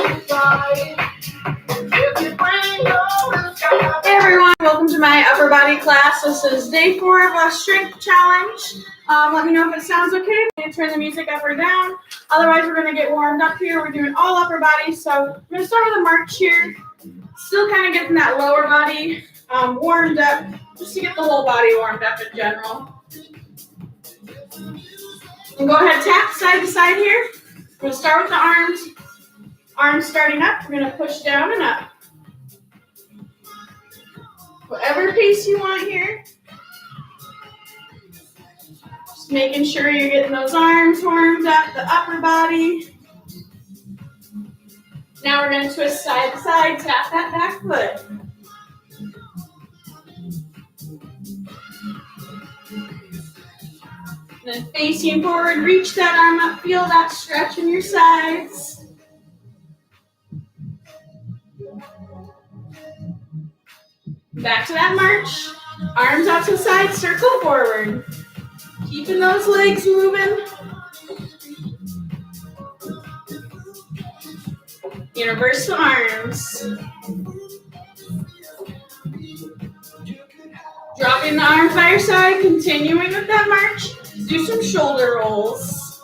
Hey everyone, welcome to my upper body class. This is day 4 of a strength challenge. Let me know if it sounds okay. I'm going to turn the music up or down. Otherwise, we're going to get warmed up here. We're doing all upper body. So I'm going to start with a march here. Still kind of getting that lower body warmed up, just to get the whole body warmed up in general. And go ahead, tap side to side here. We're going to start with the arms. Arms starting up. We're going to push down and up. Whatever pace you want here. Just making sure you're getting those arms warmed up, the upper body. Now we're going to twist side to side, tap that back foot. And then facing forward, reach that arm up, feel that stretch in your sides. Back to that march. Arms out to the side, circle forward. Keeping those legs moving. And reverse the arms. Dropping the arms by your side, continuing with that march. Do some shoulder rolls.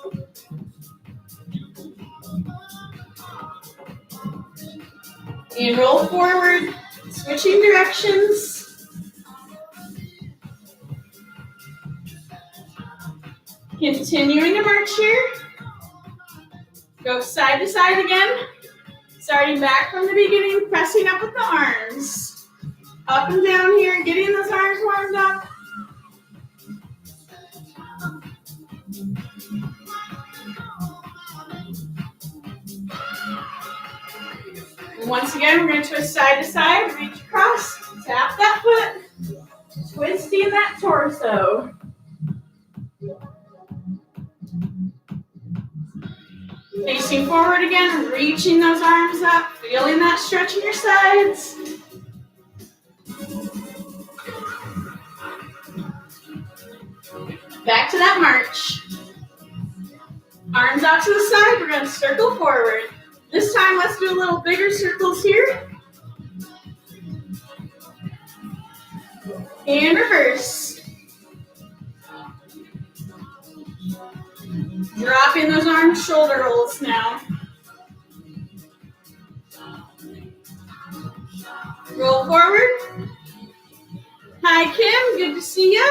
And roll forward. Switching directions. Continuing to march here. Go side to side again. Starting back from the beginning, pressing up with the arms. Up and down here, getting those arms warmed up. And once again, we're going to twist side to side, reach across, tap that foot, twisting that torso. Facing forward again, reaching those arms up, feeling that stretch in your sides. Back to that march. Arms out to the side, we're going to circle forward. This time, let's do a little bigger circles here. And reverse. Dropping those arms, shoulder rolls now. Roll forward. Hi, Kim. Good to see you.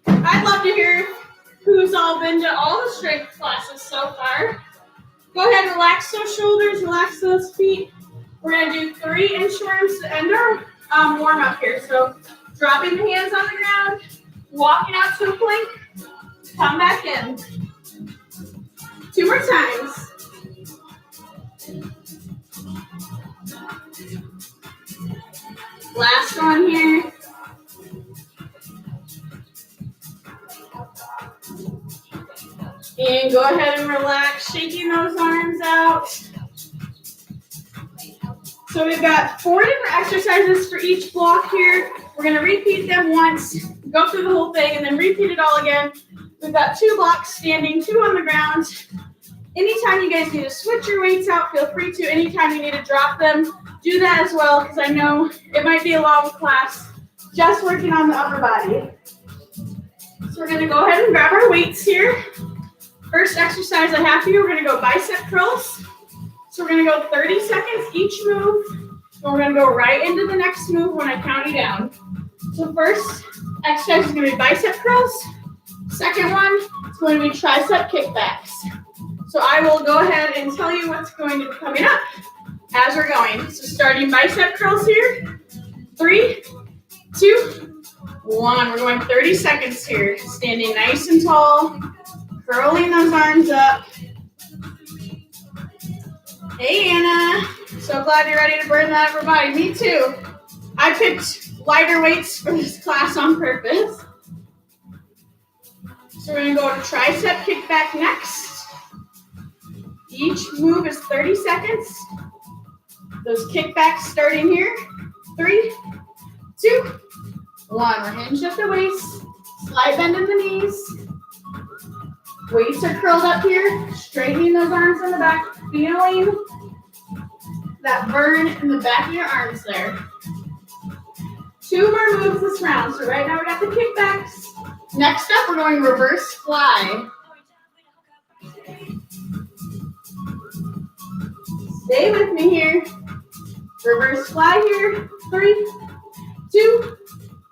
I'd love to hear who's all been to all the strength classes so far. Go ahead, relax those shoulders, relax those feet. We're going to do 3 inchworms to end our warm up here. So dropping the hands on the ground, walking out to a plank, come back in. 2 more times. Last one here. And go ahead and relax, shaking those arms out. So we've got 4 different exercises for each block here. We're going to repeat them once, go through the whole thing, and then repeat it all again. We've got 2 blocks standing, 2 on the ground. Anytime you guys need to switch your weights out, feel free to. Anytime you need to drop them, do that as well, because I know it might be a long class just working on the upper body. So we're going to go ahead and grab our weights here. First exercise I have for you, we're going to go bicep curls. So we're going to go 30 seconds each move. And we're going to go right into the next move when I count you down. So first exercise is going to be bicep curls. Second one is going to be tricep kickbacks. So I will go ahead and tell you what's going to be coming up as we're going. So starting bicep curls here. 3, 2, 1. We're going 30 seconds here. Standing nice and tall. Curling those arms up. Hey, Anna. So glad you're ready to burn that upper body. Me too. I picked lighter weights for this class on purpose. So we're going to go to tricep kickback next. Each move is 30 seconds. Those kickbacks starting here. 3, 2, 1. We're hinged at the waist. Slight bend in the knees. Weights are curled up here, straightening those arms in the back. feeling that burn in the back of your arms there. 2 more moves this round. So right now we got the kickbacks. Next up, we're going reverse fly. Stay with me here. Reverse fly here. 3, 2,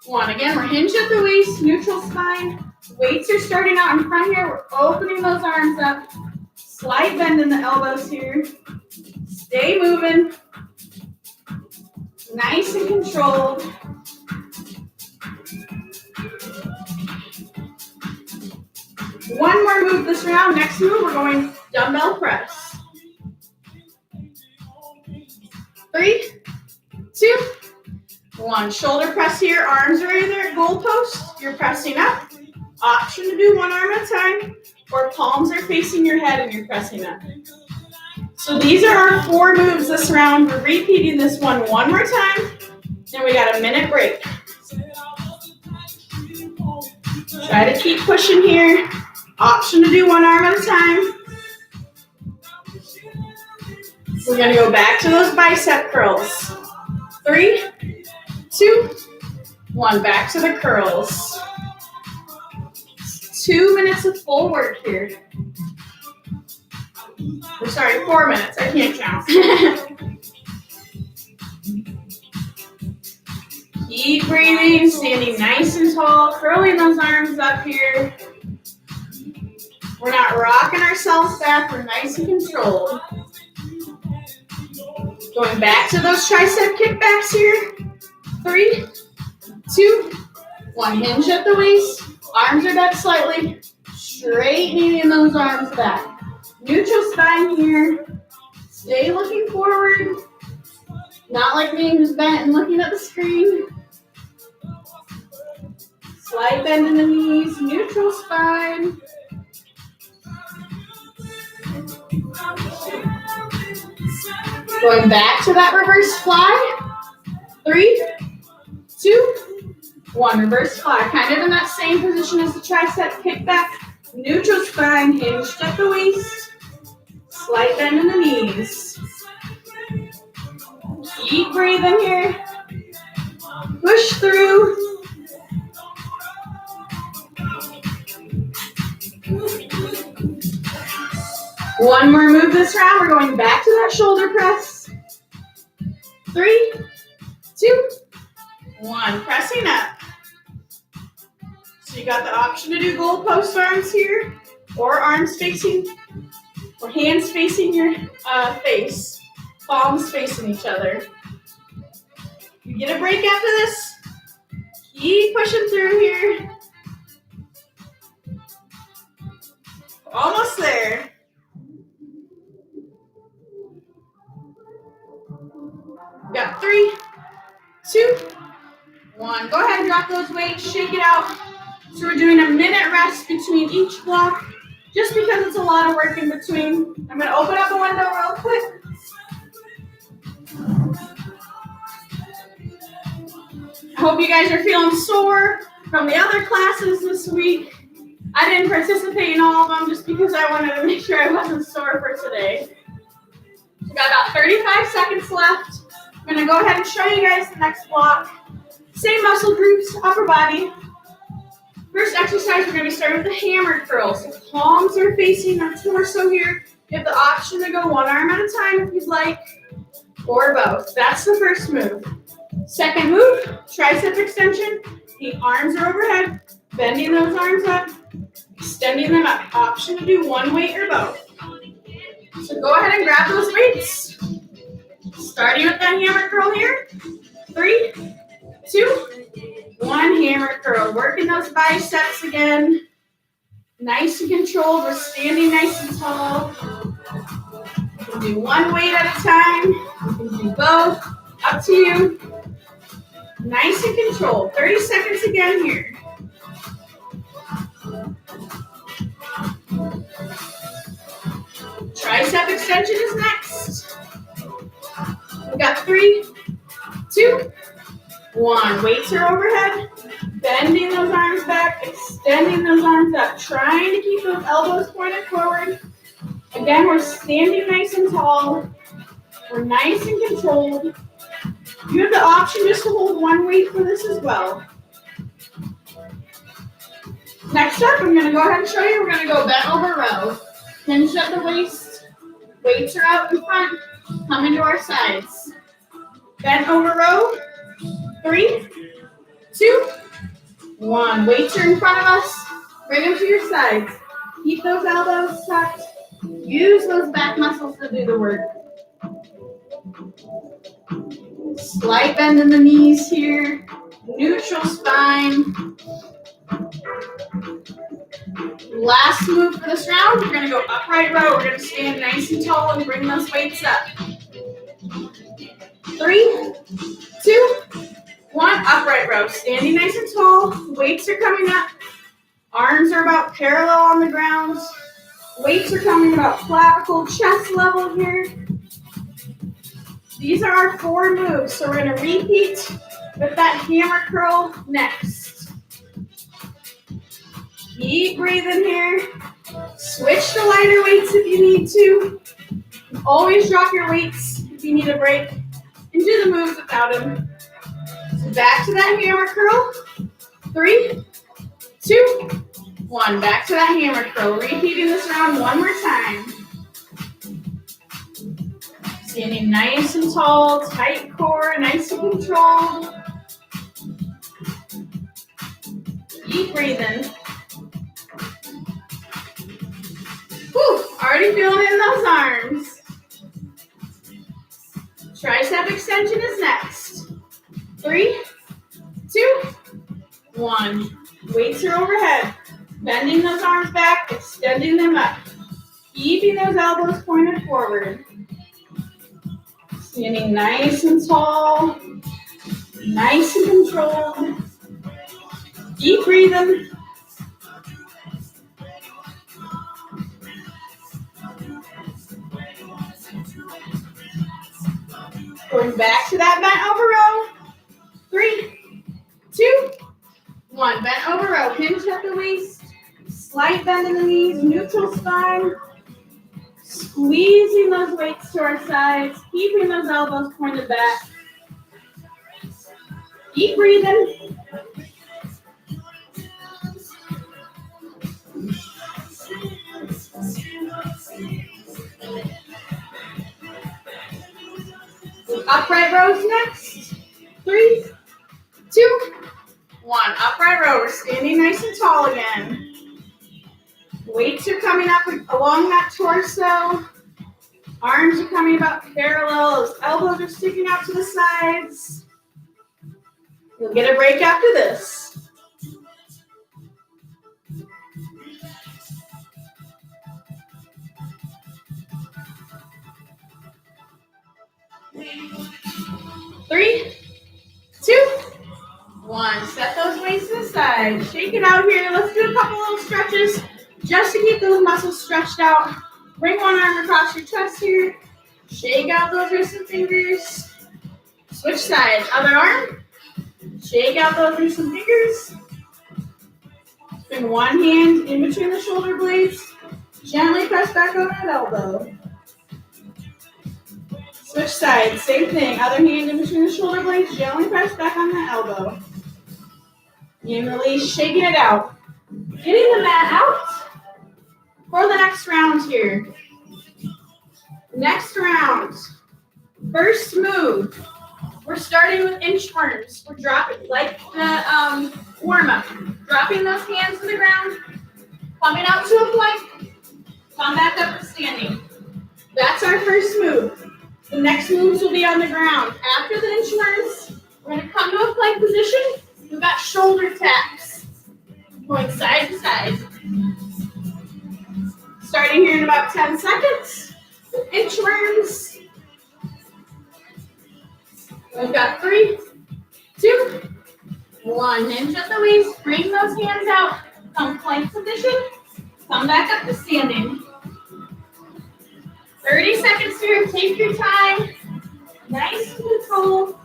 1. Again, we're hinged at the waist, neutral spine. Weights are starting out in front here. We're opening those arms up. Slight bend in the elbows here. Stay moving. Nice and controlled. One more move this round. Next move, we're going dumbbell press. 3, 2, 1. Shoulder press here. Arms are either at goalpost. You're pressing up. Option to do one arm at a time, or palms are facing your head and you're pressing up. So these are our 4 moves this round. We're repeating this one more time, and we got a minute break. Try to keep pushing here. Option to do one arm at a time. We're going to go back to those bicep curls. 3, 2, 1. Back to the curls. 2 minutes of full work here. Or sorry, 4 minutes. I can't count. Keep breathing, standing nice and tall, curling those arms up here. We're not rocking ourselves back. We're nice and controlled. Going back to those tricep kickbacks here. 3, 2, 1. Hinge at the waist. Arms are back slightly. Straightening those arms back. Neutral spine here. Stay looking forward. Not like me who's bent and looking at the screen. Slight bend in the knees. Neutral spine. Going back to that reverse fly. 3, 2, 1. Reverse fly. Kind of in that same position as the tricep kickback. Neutral spine, hinged at the waist. Slight bend in the knees. Keep breathing here. Push through. One more move this round. We're going back to that shoulder press. 3, 2, 1. Pressing up. So you got the option to do goalpost arms here, or arms facing, or hands facing your face, palms facing each other. You get a break after this. Keep pushing through here. Almost there. Got 3, 2, 1. Go ahead and drop those weights, shake it out. So we're doing a minute rest between each block, just because it's a lot of work in between. I'm going to open up a window real quick. I hope you guys are feeling sore from the other classes this week. I didn't participate in all of them just because I wanted to make sure I wasn't sore for today. We got about 35 seconds left. I'm going to go ahead and show you guys the next block. Same muscle groups, upper body. First exercise, we're going to be starting with the hammer curls. So palms are facing our torso here. You have the option to go one arm at a time if you'd like, or both. That's the first move. Second move, tricep extension. The arms are overhead, bending those arms up, extending them up. Option to do one weight or both. So go ahead and grab those weights. Starting with that hammer curl here. 3, 2, 1. Hammer curl. Working those biceps again. Nice and controlled. We're standing nice and tall. You can do one weight at a time. You can do both. Up to you. Nice and controlled. 30 seconds again here. Tricep extension is next. We got 3, 2, 1. Weights are overhead. Bending those arms back, extending those arms up, trying to keep those elbows pointed forward. Again, we're standing nice and tall. We're nice and controlled. You have the option just to hold one weight for this as well. Next up, I'm going to go ahead and show you. We're going to go bent over row. Hinge at the waist. Weights are out in front. Come into our sides. Bent over row. 3, 2, 1. Weights are in front of us. Bring them to your sides. Keep those elbows tucked. Use those back muscles to do the work. Slight bend in the knees here. Neutral spine. Last move for this round, we're going to go upright row. We're going to stand nice and tall and bring those weights up. 3, 2, 1, upright row. Standing nice and tall. Weights are coming up. Arms are about parallel on the ground. Weights are coming about clavicle, chest level here. These are our 4 moves, so we're going to repeat with that hammer curl next. Keep breathing here. Switch to lighter weights if you need to. Always drop your weights if you need a break. And do the moves without them. So back to that hammer curl. 3, 2, 1. Back to that hammer curl. Repeating this round one more time. Standing nice and tall, tight core, nice and controlled. Keep breathing. Whew, already feeling it in those arms. Tricep extension is next. 3, 2, 1. Weights are overhead. Bending those arms back, extending them up. Keeping those elbows pointed forward. Standing nice and tall, nice and controlled. Keep breathing. Going back to that bent over row. 3, 2, 1. Bent over row. Hinge at the waist. Slight bend in the knees. Neutral spine. Squeezing those weights to our sides. Keeping those elbows pointed back. Keep breathing. Upright rows next. 3, 2, 1. Upright row. We're standing nice and tall again. Weights are coming up along that torso. Arms are coming about parallel. Those elbows are sticking out to the sides. You'll get a break after this. Three, 2, 1. Set those weights to the side. Shake it out here. Let's do a couple little stretches just to keep those muscles stretched out. Bring one arm across your chest here. Shake out those wrists and fingers. Switch sides. Other arm. Shake out those wrists and fingers. Bring one hand in between the shoulder blades. Gently press back on that elbow. Switch sides. Same thing. Other hand in between the shoulder blades. Gently press back on that elbow. And release. Shaking it out. Getting the mat out for the next round here. Next round. First move. We're starting with inchworms. We're dropping like the warm-up. Dropping those hands to the ground. Coming out to a plank. Come back up to standing. That's our first move. The next moves will be on the ground. After the inchworms, we're going to come to a plank position. We've got shoulder taps. Going side to side. Starting here in about 10 seconds. Inchworms. We've got 3, 2, 1. Hinge at the waist. Bring those hands out. Come plank position. Come back up to standing. 30 seconds here. Take your time. Nice and controlled.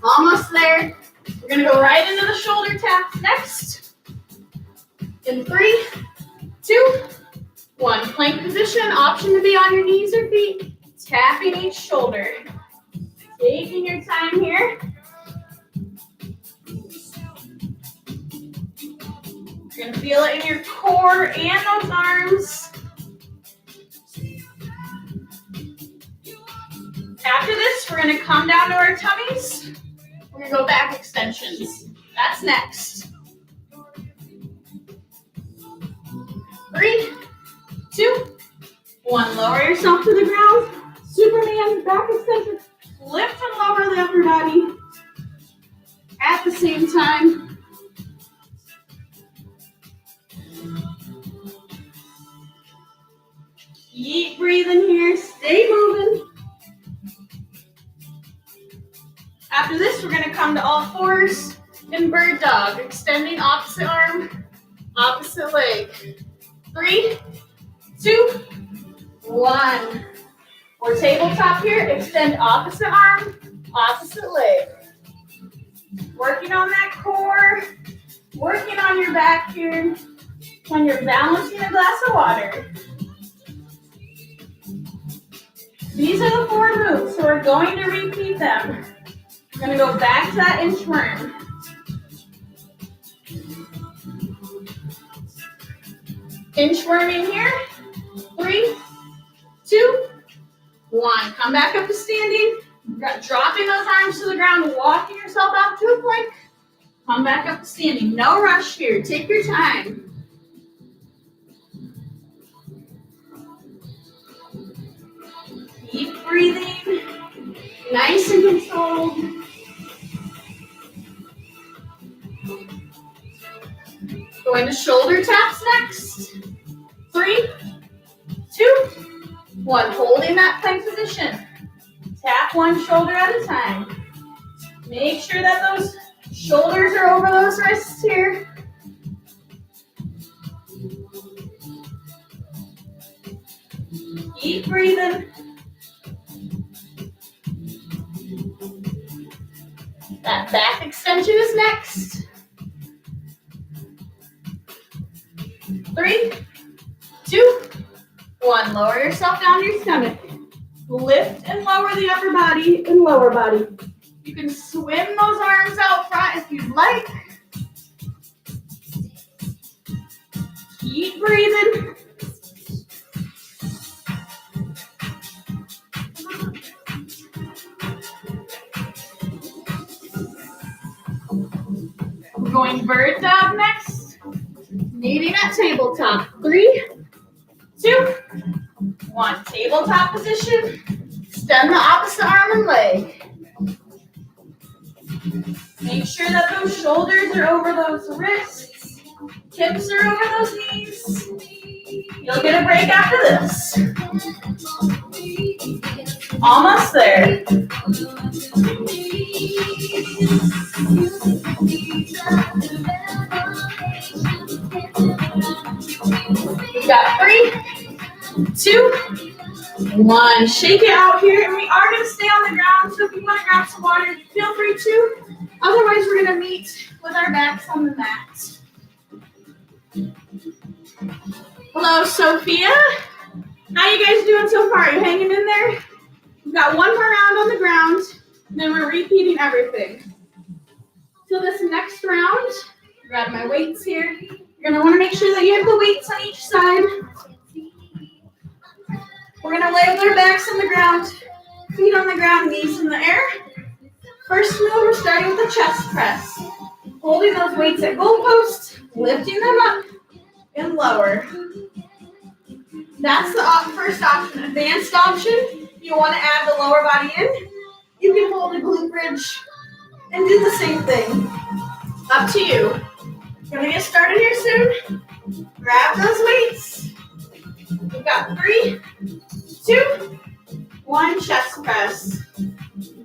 Almost there. We're gonna go right into the shoulder taps next. In 3, 2, 1. Plank position, option to be on your knees or feet. Tapping each shoulder. Taking your time here. You're gonna feel it in your core and those arms. After this, we're gonna come down to our tummies. We're gonna go back extensions. That's next. 3, 2, 1. Lower yourself to the ground. Superman, back extension. Lift and lower the upper body at the same time. Keep breathing here. Stay moving. After this, we're going to come to all fours in bird dog. Extending opposite arm, opposite leg. 3, 2, 1. Or tabletop here. Extend opposite arm, opposite leg. Working on that core. Working on your back here. When you're balancing a glass of water. These are the 4 moves, so we're going to repeat them. We're going to go back to that inchworm. Inchworm in here. 3, 2, 1. Come back up to standing. Dropping those arms to the ground, walking yourself out to a plank. Come back up to standing. No rush here. Take your time. Keep breathing. Nice and controlled. Going to shoulder taps next. 3, 2, 1. Holding that plank position. Tap one shoulder at a time. Make sure that those shoulders are over those wrists here. Keep breathing. That back extension is next. 3, 2, 1. Lower yourself down to your stomach. Lift and lower the upper body and lower body. You can swim those arms out front if you'd like. Keep breathing. We're going bird dog next. Kneading at tabletop. 3, 2, 1. Tabletop position. Extend the opposite arm and leg. Make sure that those shoulders are over those wrists. Hips are over those knees. You'll get a break after this. Almost there. We've got 3, 2, 1. Shake it out here, and we are going to stay on the ground, so if you want to grab some water, feel free to. Otherwise, we're going to meet with our backs on the mat. Hello, Sophia. How you guys doing so far? Are you hanging in there? We've got one more round on the ground, and then we're repeating everything. So this next round, grab my weights here. You're going to want to make sure that you have the weights on each side. We're going to lay with our backs on the ground, feet on the ground, knees in the air. First move, we're starting with the chest press. Holding those weights at goalposts, lifting them up and lower. That's the first option. Advanced option, if you want to add the lower body in, you can hold a glute bridge and do the same thing. Up to you. We're going to get started here soon. Grab those weights. We've got 3, 2, 1, chest press.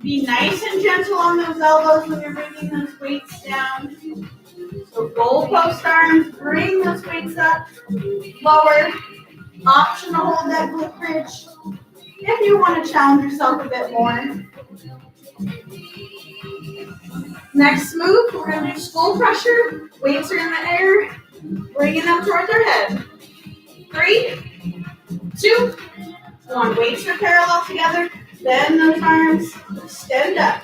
Be nice and gentle on those elbows when you're bringing those weights down. So goalpost arms, bring those weights up, lower. Option to hold that glute bridge if you want to challenge yourself a bit more. Next move, we're going to do skull crusher. Weights are in the air, bringing them towards our head. 3, 2, 1. Weights are parallel together. Bend those arms, extend up.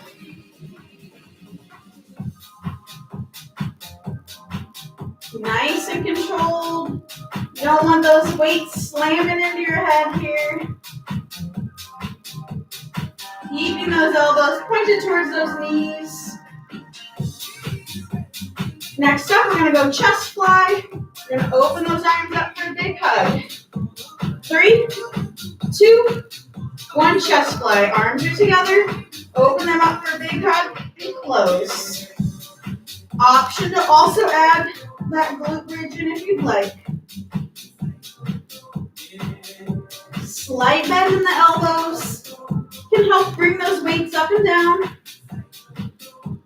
Nice and controlled. You don't want those weights slamming into your head here. Keeping those elbows pointed towards those knees. Next up, we're going to go chest fly. We're going to open those arms up for a big hug. 3, 2, 1, chest fly. Arms are together. Open them up for a big hug and close. Option to also add that glute bridge in if you'd like. Slight bend in the elbows can help bring those weights up and down.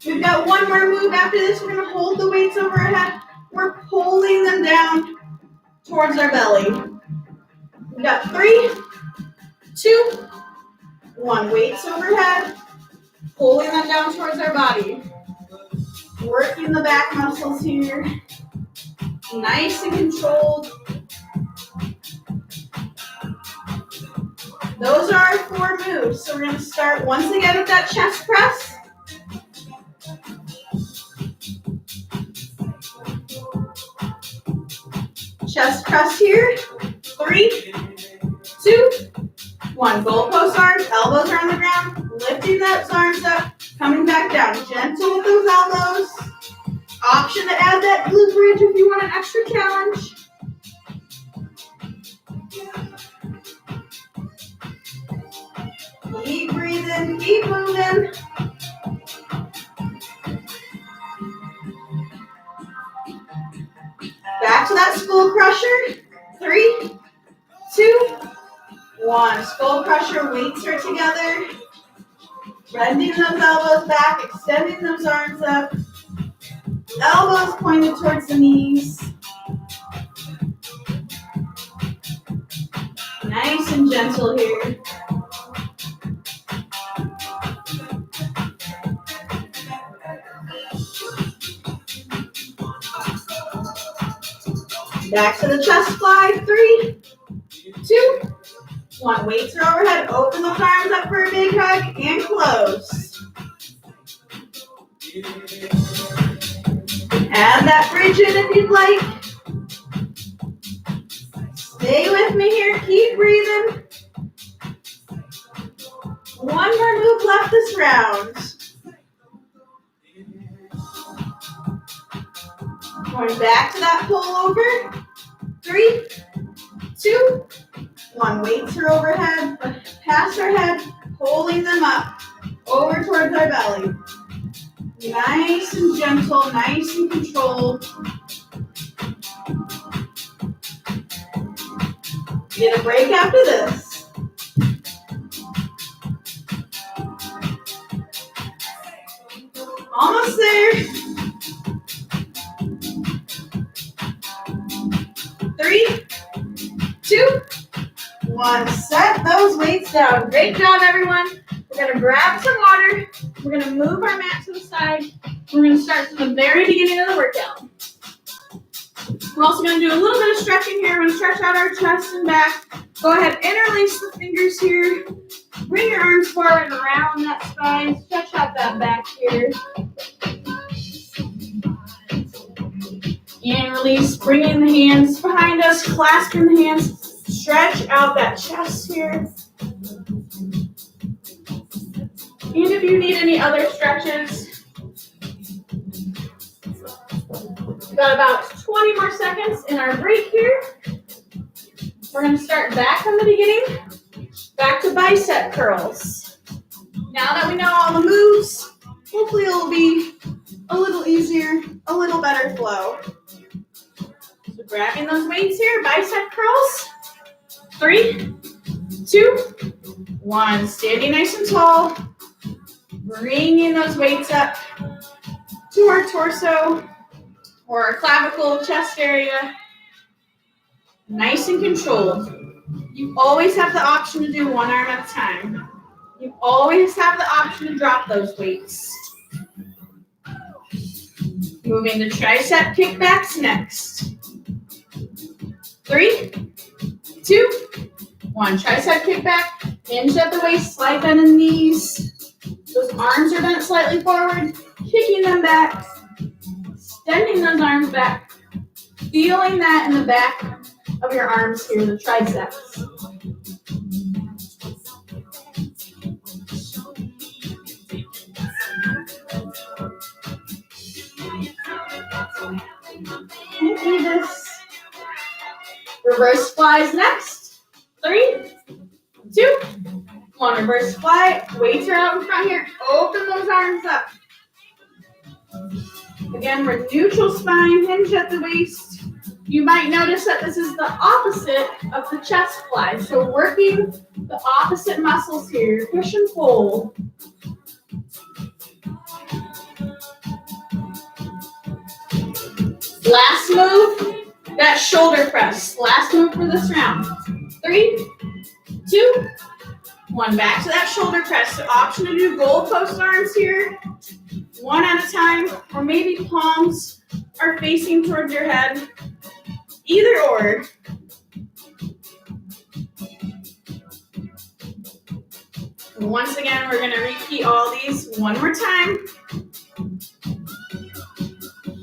We've got one more move after this. We're going to hold the weights over our head. We're pulling them down towards our belly. We've got 3, 2, 1. Weights overhead, pulling them down towards our body. Working the back muscles here. Nice and controlled. Those are our 4 moves. So we're going to start once again with that chest press. Chest press here. 3, 2, 1. Goalpost arms, elbows are on the ground. Lifting those arms up, coming back down. Gentle with those elbows. Option to add that glute bridge if you want an extra challenge. Keep breathing, keep moving. Back to that skull crusher. 3, 2, 1. Skull crusher, weights are together. Bending those elbows back, extending those arms up. Elbows pointed towards the knees. Nice and gentle here. Back to the chest fly. 3, 2, 1. Weights are overhead. Open those arms up for a big hug and close. Add that bridge in if you'd like. Stay with me here. Keep breathing. One more move left this round. Going back to that pull over. 3, 2, 1. Weights are overhead, past our head, pulling them up, over towards our belly. Nice and gentle, nice and controlled. Get a break after this. Almost there. 3, 2, 1. Set those weights down. Great job, everyone. We're going to grab some water. We're going to move our mat to the side. We're going to start from the very beginning of the workout. We're also going to do a little bit of stretching here. We're going to stretch out our chest and back. Go ahead, interlace the fingers here. Bring your arms forward around that spine. Stretch out that back here. And release, bringing the hands behind us, clasping the hands. Stretch out that chest here. And if you need any other stretches, we've got about 20 more seconds in our break here. We're going to start back from the beginning, back to bicep curls. Now that we know all the moves, hopefully it'll be a little easier, a little better flow. So grabbing those weights here, bicep curls. 3, 2, 1. Standing nice and tall. Bringing those weights up to our torso or our clavicle, chest area. Nice and controlled. You always have the option to do one arm at a time. You always have the option to drop those weights. Moving to tricep kickbacks next. 3, 2, 1. Tricep kickback. Hinge at the waist, slight bend in the knees. Those arms are bent slightly forward. Kicking them back. Extending those arms back. Feeling that in the back of your arms here, the triceps. And do this. Reverse flies next. 3, 2, 1. Reverse fly. Weights are out in front here. Open those arms up. Again, we're neutral spine, hinge at the waist. You might notice that this is the opposite of the chest fly. So working the opposite muscles here. Push and pull. Last move, that shoulder press. Last move for this round. 3, 2, 1. Back to that shoulder press. So option to do goalpost arms here. One at a time, or maybe palms are facing towards your head. Either or. Once again, we're going to repeat all these one more time.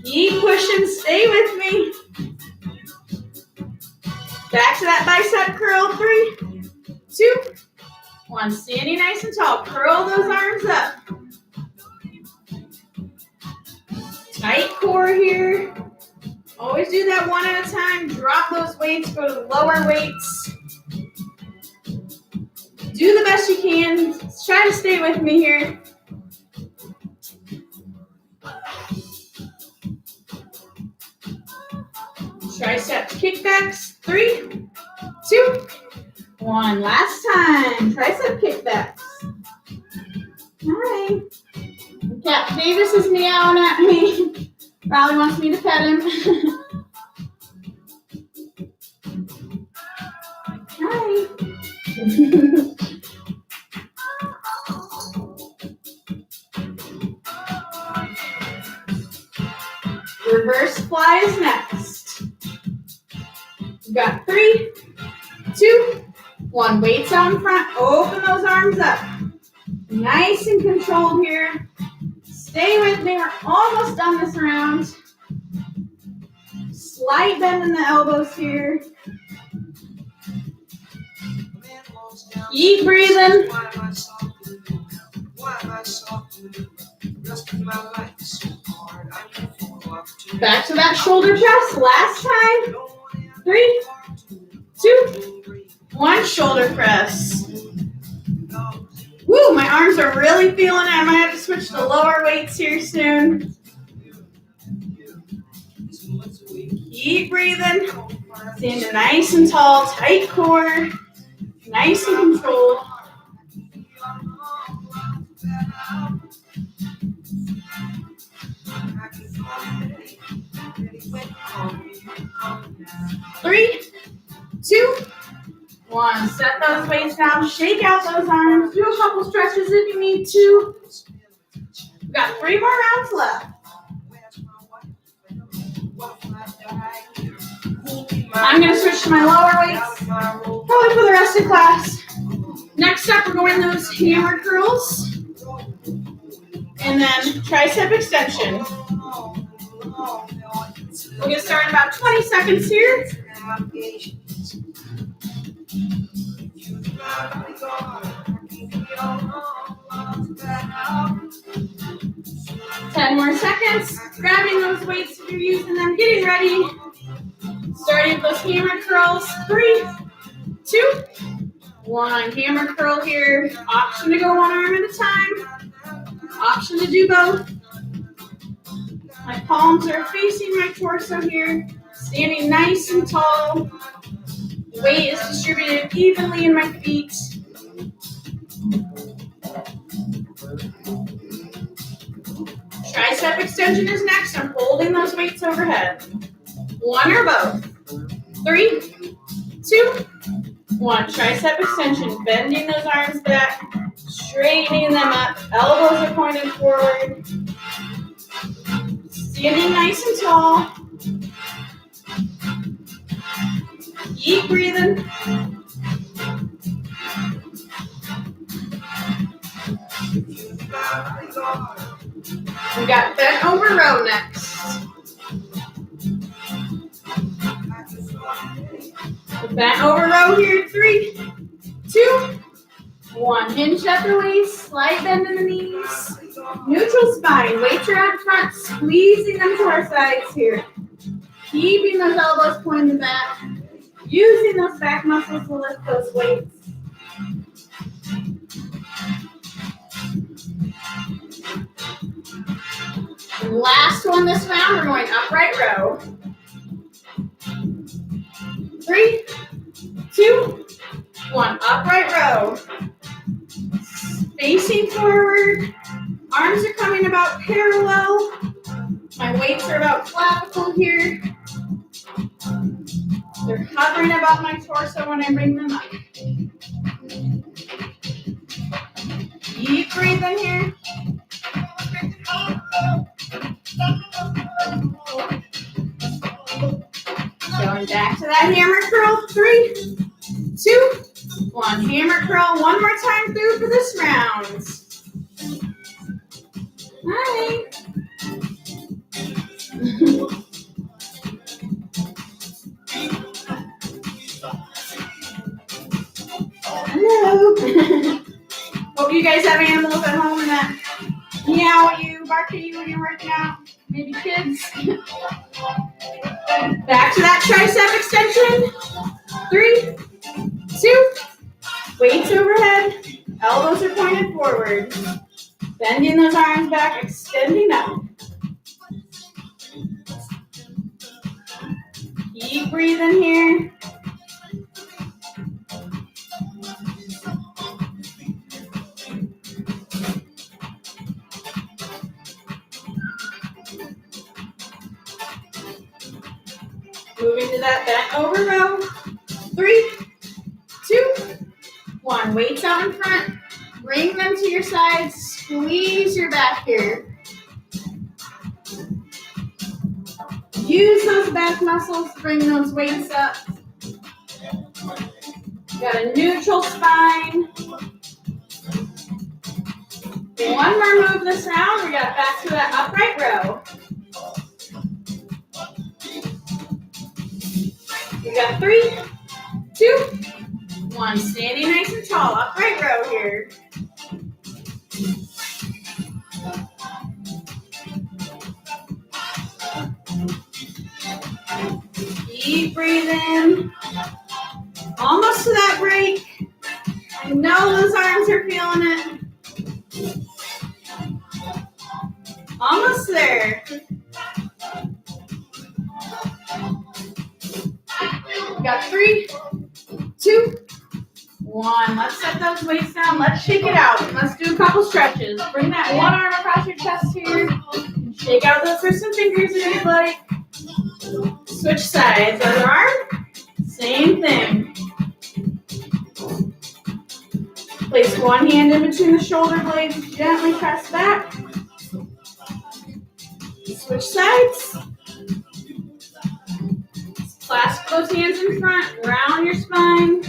Keep pushing, stay with me. Back to that bicep curl. 3, 2, 1. Standing nice and tall. Curl those arms up. Tight core here. Always do that one at a time. Drop those weights, go to lower weights. Do the best you can. Try to stay with me here. Tricep kickbacks. 3, 2, 1. Last time. Tricep kickbacks. All right. Cat Davis is meowing at me. Probably wants me to pet him. Hi. Reverse fly is next. We've got 3, 2, 1. Weights out in front. Open those arms up. Nice and controlled here. Stay with me. We're almost done this round. Slight bend in the elbows here. Keep breathing. Back to that shoulder press. Last time. 3, 2, 1. Shoulder press. Woo, my arms are really feeling it. I might have to switch to lower weights here soon. Keep breathing. Standing nice and tall, tight core, nice and controlled. Three, 2, 1. Set those weights down. Shake out those arms. Do a couple stretches if you need to. We've got 3 more rounds left. I'm going to switch to my lower weights, probably for the rest of class. Next up, we're going those hammer curls. And then tricep extension. We'll get started in about 20 seconds here. 10 more seconds. Grabbing those weights if you're using them. Getting ready. Starting with those hammer curls. 3, 2, 1. Hammer curl here. Option to go one arm at a time. Option to do both. My palms are facing my torso here. Standing nice and tall. Weight is distributed evenly in my feet. Tricep extension is next. I'm holding those weights overhead. One or both. 3, 2, 1. Tricep extension. Bending those arms back. Straightening them up. Elbows are pointed forward. Standing nice and tall. Keep breathing. We got bent over row next. Bent over row here. 3, 2, 1. Hinge at the waist. Slight bend in the knees. Neutral spine. Weights are out front. Squeezing them to our sides here. Keeping those elbows pointed back. Using those back muscles to lift those weights. And last one this round, we're going upright row. 3, 2, 1. Upright row. Facing forward. Arms are coming about parallel. My weights are about clavicle here. They're hovering about my torso when I bring them up. Keep breathing here. Going back to that hammer curl. 3, 2, 1. Hammer curl one more time through for this round. Hi. Hello. Hope you guys have animals at home and that meow at you, bark at you when you're working out. Maybe kids. Back to that tricep extension. 3, 2. Weights overhead. Elbows are pointed forward. Bending those arms back, extending up. Keep breathing here. Moving to that bent over row. 3, 2, 1. Weights out in front. Bring them to your sides. Squeeze your back here. Use those back muscles to bring those weights up. Got a neutral spine. One more move this round. We got back to that upright row. We got 3, 2, 1. Standing nice and tall. Upright row here. Keep breathing. Almost to that break. I know those arms are feeling it. Almost there. We got 3, 2, 1. Let's set those weights down. Let's shake it out. Let's do a couple stretches. Bring that one arm across your chest here. Shake out those wrists and fingers if you'd like. Switch sides. Other arm. Same thing. Place one hand in between the shoulder blades. Gently press back. Switch sides. Clasp those hands in front. Round your spine.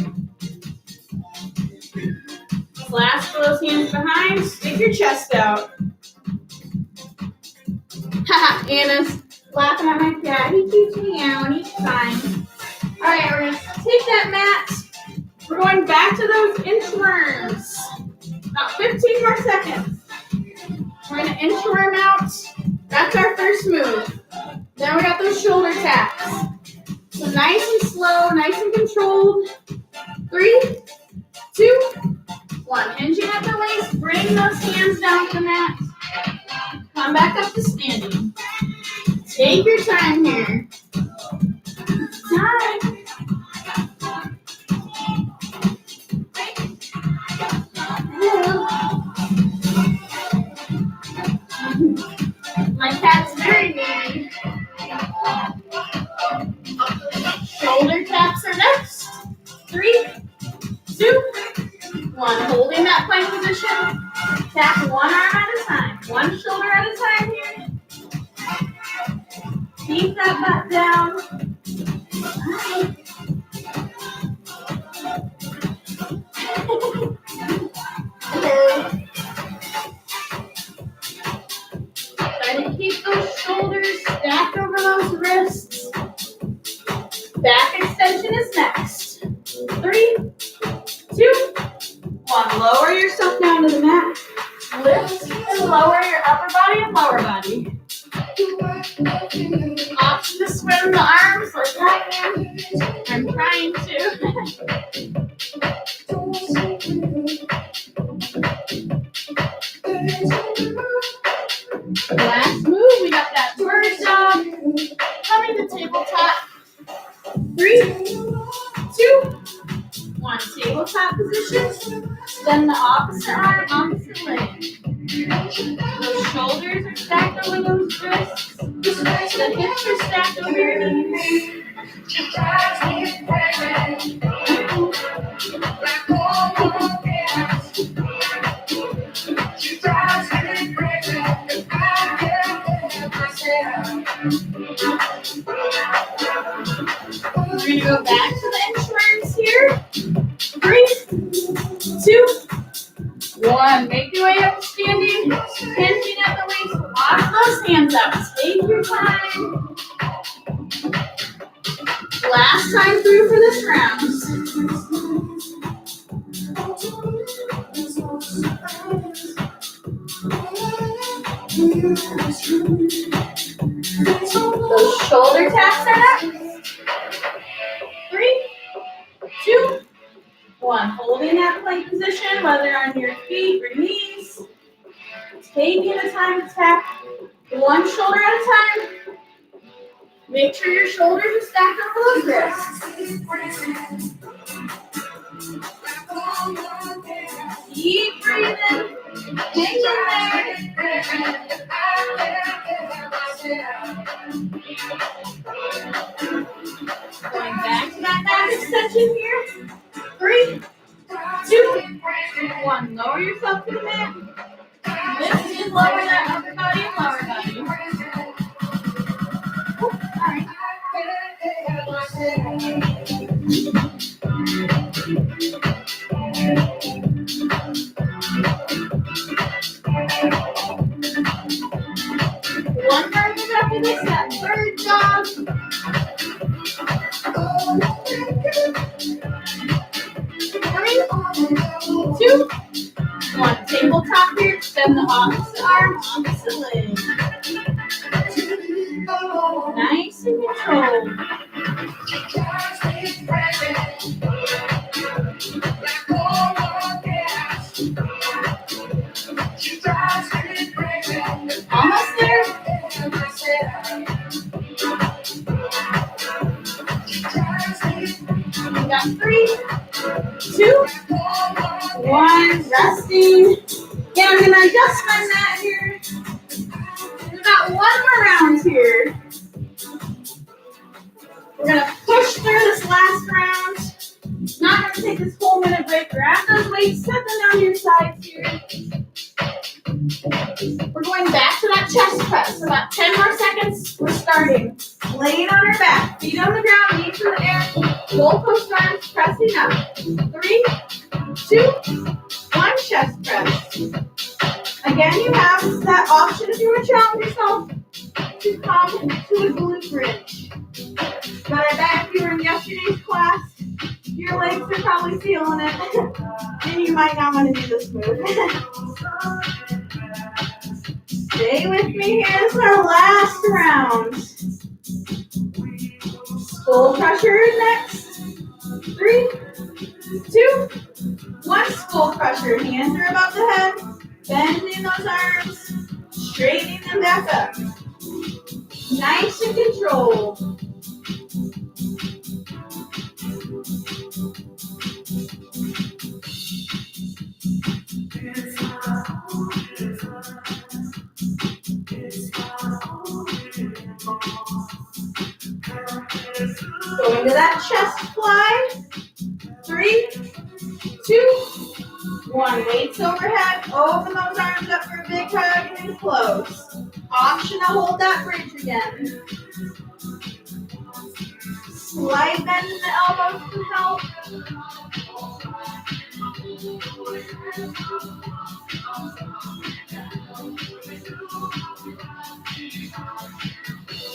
Clasp those hands behind. Stick your chest out. Haha, Anna's laughing at my cat. He keeps me out. He's fine. All right, we're going to take that mat. We're going back to those inchworms. About 15 more seconds. We're going to inchworm out. That's our first move. Then we got those shoulder taps. So nice and slow, nice and controlled. 3, 2, 1. Hinging at the waist. Bring those hands down to the mat. Come back up to standing. Take your time here. Time. My cat's very needy. Shoulder taps are next. 3, 2, 1. Holding that plank position. Tap one arm at a time. One shoulder at a time here. swim the arms like I am. I'm trying to. Last move, we got that bird dog. Coming to tabletop. 3, 2, 1. Tabletop position. Then the opposite arm, opposite leg. Those shoulders are stacked over those wrists. The hips are stacked over your knees. We're going to go back to the inchworms here. 3, 2, 1. Make your way up standing. Hinging at the waist. Lock those hands out. Take your time. Last time through for this round. Those shoulder taps are up. 3, 2, 1. Holding that plank position, whether on your feet or knees. Taking the time to tap one shoulder at a time. Make sure your shoulders are stacked over those wrists. Keep breathing. Hang in there. Going back to that back extension here. 3, 2, 1. Lower yourself to the mat. Lift and lower that upper body and lower body. All right. One more move after this, that bird dog. 3, 2, 1. Tabletop here. Extend the opposite arm, opposite leg. Nice and controlled. Almost there. We got 3, 2, 1. Resting. Yeah, I'm gonna adjust my mat here. We got one more round here. We're gonna push through this last round. Not gonna take this whole minute break. Grab those weights, set them down to your sides here. We're going back to that chest press. So about 10 more seconds. We're starting. Laying on our back, feet on the ground, knees in the air. Goalpost arms pressing up. 3, 2, 1. Chest press. Again, you have that option if you want to challenge yourself to come to a glute bridge. But I bet if you were in yesterday's class, your legs are probably feeling it, and you might not want to do this move. Stay with me here. This is our last round. Skull crusher next. 3, 2, 1. Skull crusher. Hands are above the head. Bending those arms. Straightening them back up. Nice and controlled. Going to that chest fly. 3, 2, 1. Weights overhead. Open those arms up for a big hug and close. Option to hold that bridge again. Slight bend in the elbows can help.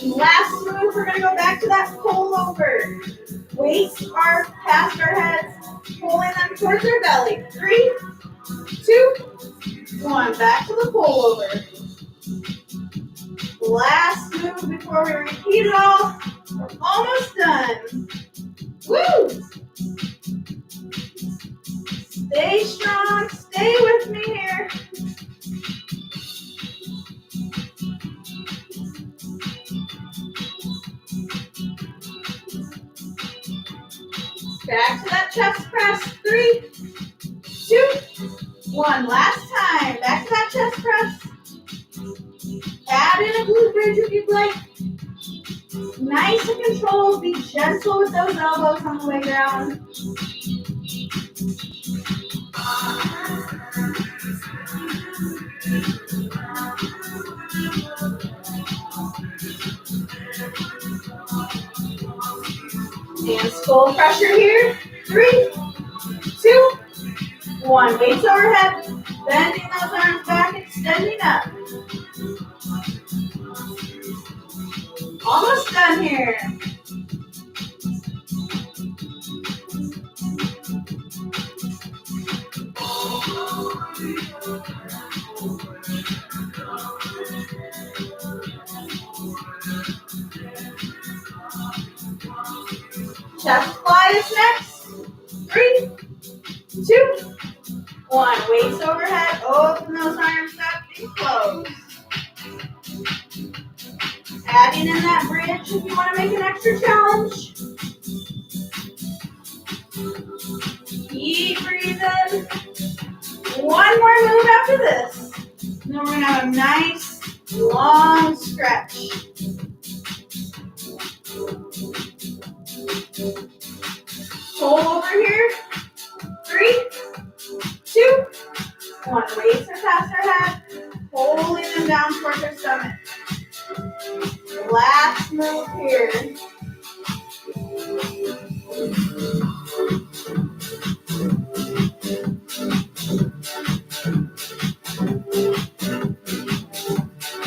Last move, we're going to go back to that pull over. Weights are past our heads, pulling them towards our belly. 3, 2, 1. Back to the pull over. Last move before we repeat it all. Almost done. Woo! Stay strong. Stay with me here. Back to that chest press. 3, 2, 1. Last time. Back to that chest press. Add in a glute bridge if you'd like. Nice and controlled. Be gentle with those elbows on the way down. Hands full pressure here. 3, 2, 1. Weights overhead. Bending those arms back, extending up. Almost done here. Chest fly is next. 3, 2, 1. Weights overhead. Open those arms up and close. Adding in that bridge if you want to make an extra challenge. Keep breathing. One more move after this. Then we're going to have a nice long stretch. Pull over here. 3, 2, 1. Weights are past our head. Holding them down towards our stomach. Last move here.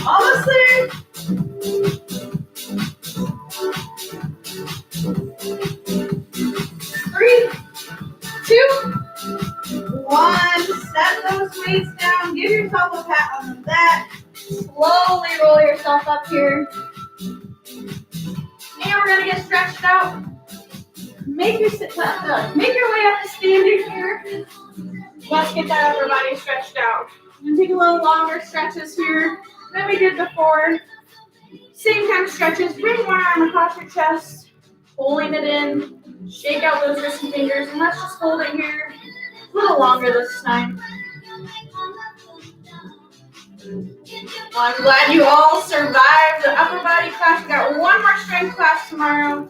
Almost there. 3, 2, 1. Set those weights down. Give yourself a pat on the back. Slowly roll yourself up here. And we're going to get stretched out. Make your way up to standing here. Let's get that upper body stretched out. We're going to take a little longer stretches here than we did before. Same kind of stretches. Bring one arm across your chest. Pulling it in. Shake out those wrists and fingers. And let's just hold it here a little longer this time. Well, I'm glad you all survived the upper body class. We got one more strength class tomorrow.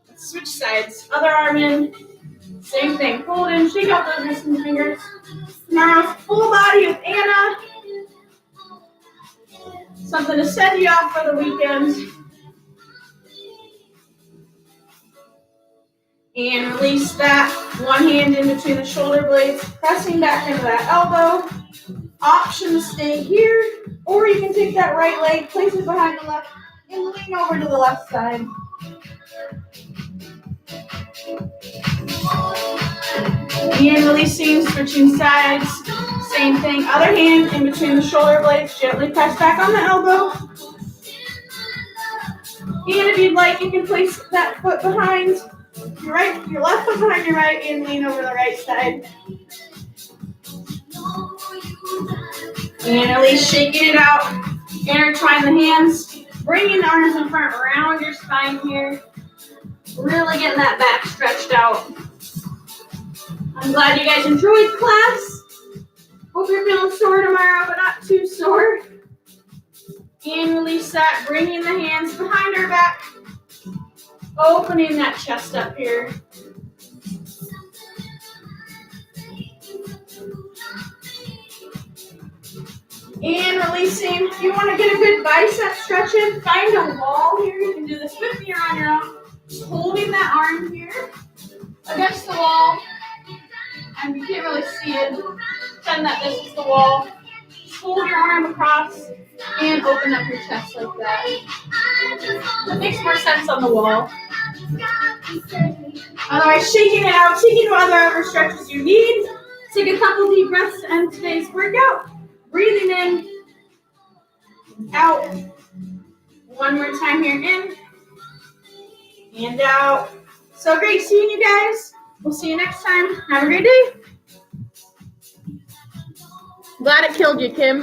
Let's switch sides. Other arm in. Same thing. Pull it in. Shake out those wrists and fingers. Tomorrow's full body with Anna. Something to send you off for the weekend. And release that. One hand in between the shoulder blades. Pressing back into that elbow. Option to stay here. Or you can take that right leg, place it behind the left, and lean over to the left side. And releasing, switching sides. Same thing. Other hand in between the shoulder blades. Gently press back on the elbow. And if you'd like, you can place that foot behind your left foot behind your right, and lean over the right side. And release, shaking it out. Intertwine the hands. Bringing the arms in front around your spine here. Really getting that back stretched out. I'm glad you guys enjoyed class. Hope you're feeling sore tomorrow, but not too sore. And release that. Bringing the hands behind our back. Opening that chest up here. And releasing. If you want to get a good bicep stretch in, find a wall here. You can do this with me or on your own. Just holding that arm here against the wall. And you can't really see it. Pretend that this is the wall. Just hold your arm across and open up your chest like that. That makes more sense on the wall. Otherwise, shaking it out, taking whatever other stretches you need. Take a couple deep breaths to end today's workout. Breathing in, out. One more time here, in, and out. So great seeing you guys. We'll see you next time. Have a great day. Glad it killed you, Kim.